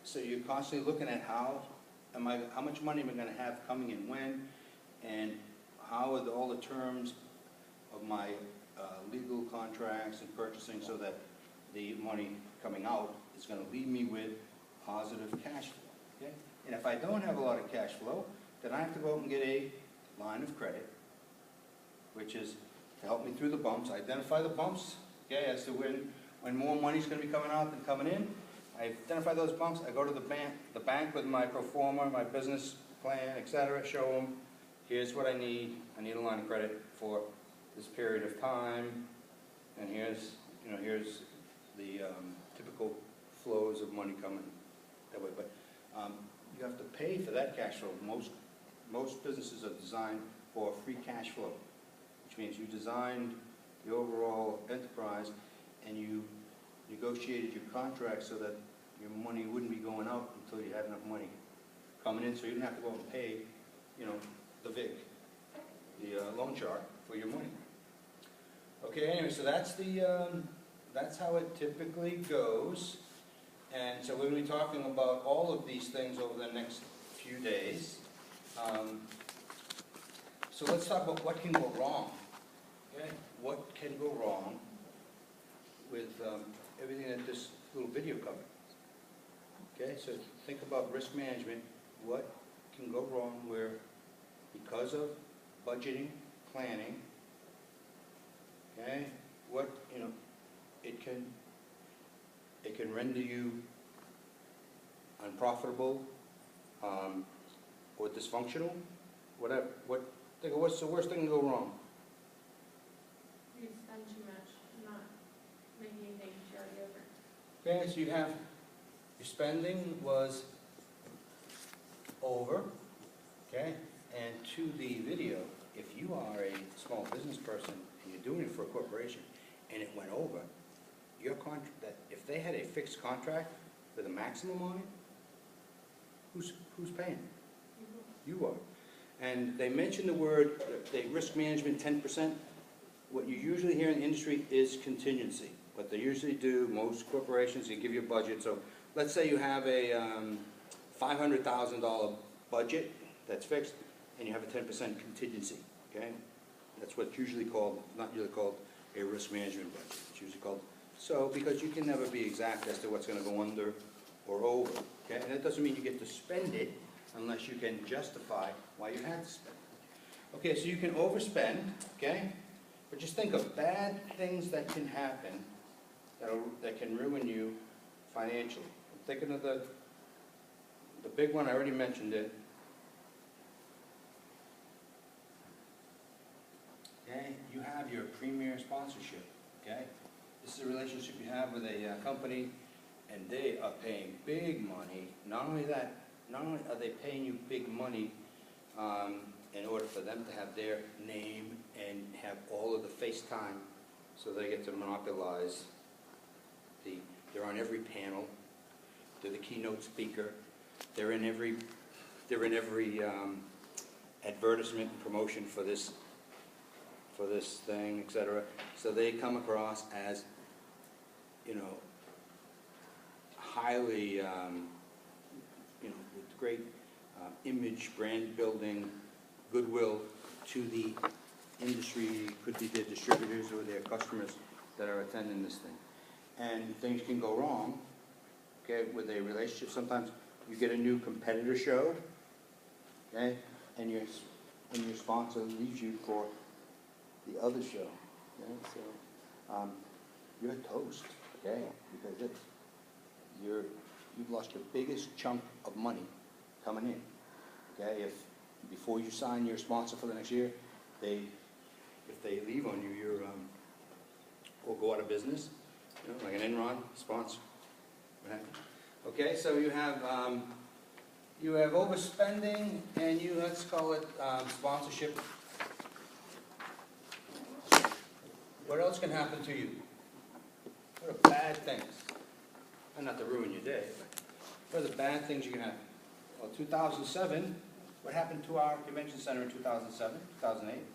So you're constantly looking at how much money am I gonna have coming in when, and how are all the terms of my legal contracts and purchasing, so that the money coming out is gonna leave me with positive cash flow, okay? And if I don't have a lot of cash flow, then I have to go out and get a line of credit, which is to help me through the bumps, identify the bumps, okay, as to when more money's gonna be coming out than coming in. I identify those bumps, I go to the bank with my pro forma, my business plan, etc., show them, here's what I need a line of credit for this period of time, and here's the typical flows of money coming that way. But you have to pay for that cash flow. Most businesses are designed for free cash flow, which means you designed the overall enterprise and you negotiated your contract so that your money wouldn't be going out until you had enough money coming in, so you didn't have to go and pay, the VIC, the loan shark, for your money. Okay, anyway, so that's how it typically goes. And so we're going to be talking about all of these things over the next few days. So let's talk about what can go wrong. Okay, what can go wrong with everything that this little video covered. Okay, so think about risk management. What can go wrong where, because of budgeting, planning, okay, it can render you unprofitable, or dysfunctional, whatever. What's the worst thing to go wrong? You spend too much, not making anything carry over. Okay, so you have, your spending was over, okay, and to the video, if you are a small business person and you're doing it for a corporation and it went over, your contract, if they had a fixed contract with a maximum on it, who's paying? You are. And they mentioned the word, the risk management 10%. What you usually hear in the industry is contingency. What they usually do, most corporations, they give you a budget. So let's say you have a $500,000 budget that's fixed, and you have a 10% contingency, okay? That's what's usually called, not usually called a risk management budget. It's usually called, so because you can never be exact as to what's going to go under or over, okay? And that doesn't mean you get to spend it unless you can justify why you had to spend it. Okay, so you can overspend, okay? But just think of bad things that can happen that can ruin you financially. I'm thinking of the big one, I already mentioned it. Okay, you have your premier sponsorship, okay? This is a relationship you have with a company, and they are paying big money. Not only that, not only are they paying you big money in order for them to have their name and have all of the face time, so they get to monopolize they're on every panel, they're the keynote speaker, they're in every advertisement and promotion for this thing, etc. So they come across as, highly, with great image, brand building, goodwill to the industry, could be their distributors or their customers that are attending this thing. And things can go wrong, okay, with a relationship. Sometimes you get a new competitor show, okay, and your sponsor leaves you for the other show, okay? So you're toast, okay, because you've lost your biggest chunk of money coming in, okay? If before you sign your sponsor for the next year, if they leave on you, you're or go out of business, like an Enron sponsor. Okay, so you have overspending, and let's call it sponsorship. What else can happen to you? What are bad things? And not to ruin your day, but what are the bad things you can have? Well, 2007, what happened to our convention center in 2007, 2008?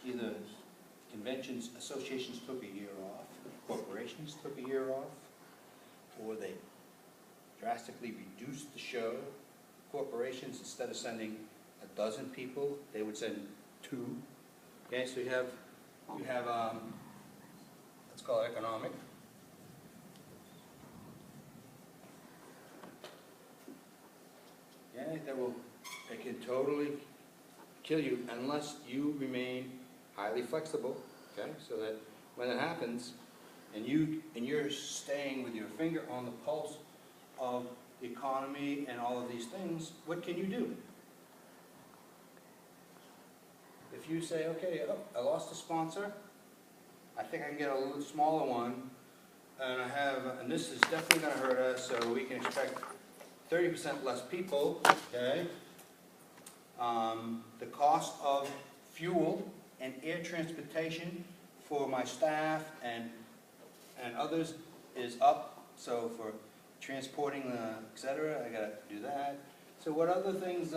Either conventions, associations took a year off, corporations took a year off, or they drastically reduced the show. Corporations, instead of sending a dozen people, they would send 2. Okay, so you have, let's call it economic. Yeah, it can totally kill you unless you remain highly flexible, okay? So that when it happens, and you're staying with your finger on the pulse of the economy and all of these things, what can you do? If you say, okay, oh, I lost a sponsor, I think I can get a little smaller one, and this is definitely going to hurt us, so we can expect 30% less people, okay? The cost of fuel and air transportation for my staff and others is up, so for transporting, et cetera, I gotta do that. So what other things,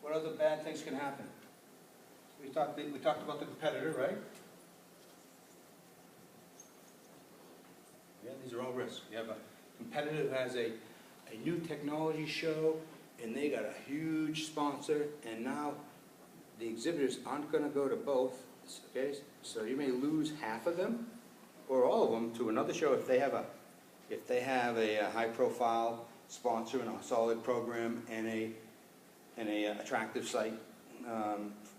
what other bad things can happen? We talked about the competitor, right? Yeah, these are all risks. You have a competitor who has a new technology show, and they got a huge sponsor, and now the exhibitors aren't going to go to both, okay? So you may lose half of them, or all of them, to another show if they have a high-profile sponsor and a solid program and a attractive site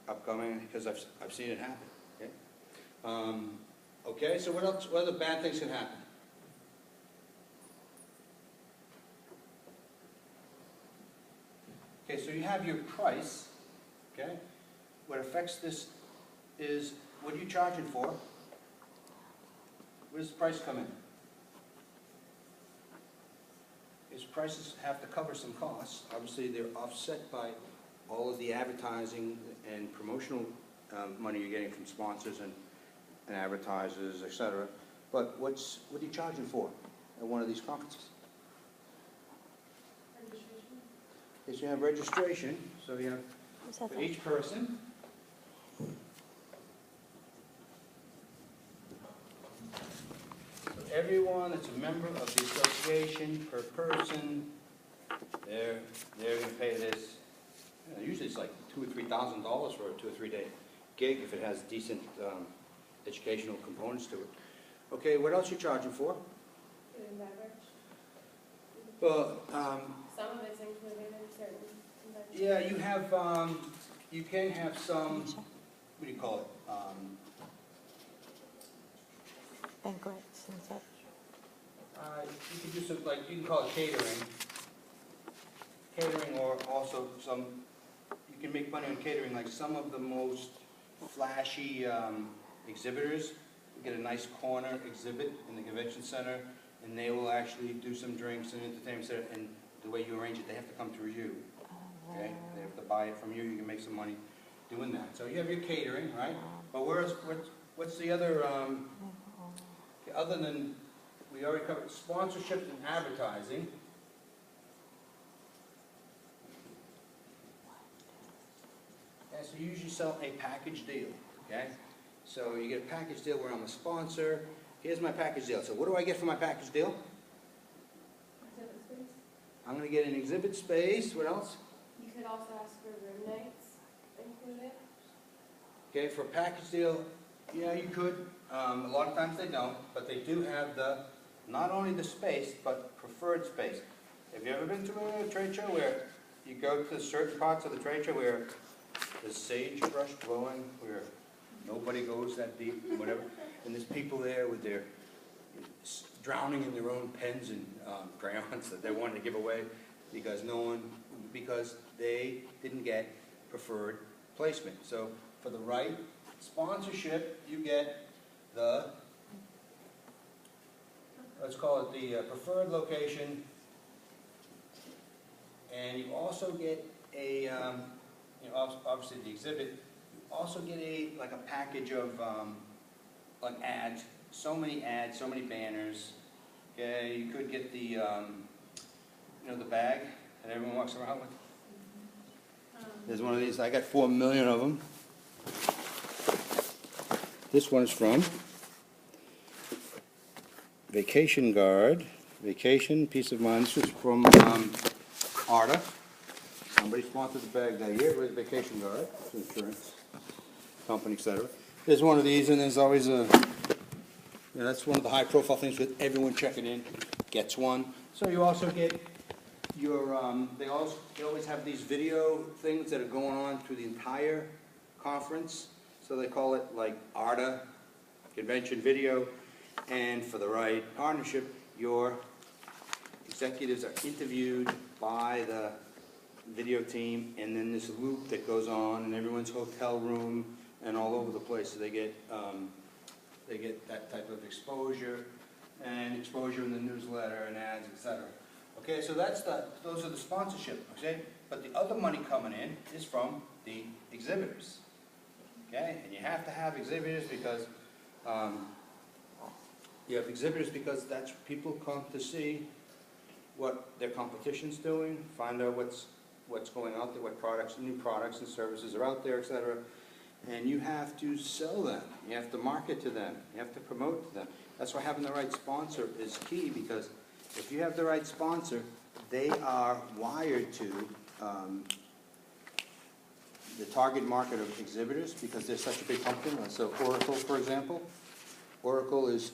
upcoming, because I've seen it happen. Okay. Okay. So what else? What other bad things can happen? Okay. So you have your price. Okay. What affects this is what are you charging for? Where does the price come in? Because prices have to cover some costs. Obviously, they're offset by all of the advertising and promotional money you're getting from sponsors and advertisers, etc. But what are you charging for at one of these conferences? Registration. Yes, you have registration. So you have for each person. So everyone that's a member of the association per person, they're going to pay this. Usually it's like $2,000 or $3,000 for a 2 or 3 day gig if it has decent educational components to it. Okay, what else are you charging for? Food and beverage. Well, Some of it's included in certain conventions. yeah, you can have some, what do you call it? Banquets and such. You can do some, like, you can call it catering. Catering, or also some, you can make money on catering, like some of the most flashy exhibitors get a nice corner exhibit in the convention center, and they will actually do some drinks and entertainment, and the way you arrange it, they have to come through you. Okay? They have to buy it from you, you can make some money doing that. So you have your catering, right? But what's the other, other than, we already covered sponsorship and advertising. And so you usually sell a package deal, okay? So you get a package deal where I'm a sponsor. Here's my package deal. So what do I get for my package deal? Exhibit space. I'm going to get an exhibit space. What else? You could also ask for room nights included. Okay, for a package deal, yeah, you could. A lot of times they don't, but they do have not only the space, but preferred space. Have you ever been to a trade show where you go to certain parts of the trade show where there's sagebrush blowing, where nobody goes that deep, whatever, and there's people there with their drowning in their own pens and crayons that they wanted to give away because they didn't get preferred placement. So for the right sponsorship, you get the, let's call it the preferred location, and you also get a, obviously the exhibit, you also get like a package of like ads, so many banners. Okay, you could get the, the bag that everyone walks around with. There's one of these, I got 4 million of them. This one is from vacation guard, vacation, peace of mind. This is from ARDA. Somebody sponsored the bag that year with vacation guard, it's insurance company, et cetera. There's one of these, and there's always a, that's one of the high-profile things with everyone checking in gets one. So you also get your, they always have these video things that are going on through the entire conference. So they call it like ARDA, Convention Video. And for the right partnership, your executives are interviewed by the video team, and then this loop that goes on in everyone's hotel room and all over the place. So they get that type of exposure, and exposure in the newsletter and ads, etc. Okay, so those are the sponsorship, okay? But the other money coming in is from the exhibitors, okay? And you have to have exhibitors because that's people come to see what their competition's doing, find out what's going out there, what products, new products and services are out there, etc. And you have to sell them. You have to market to them. You have to promote to them. That's why having the right sponsor is key, because if you have the right sponsor, they are wired to the target market of exhibitors because they're such a big company. So Oracle, for example, Oracle is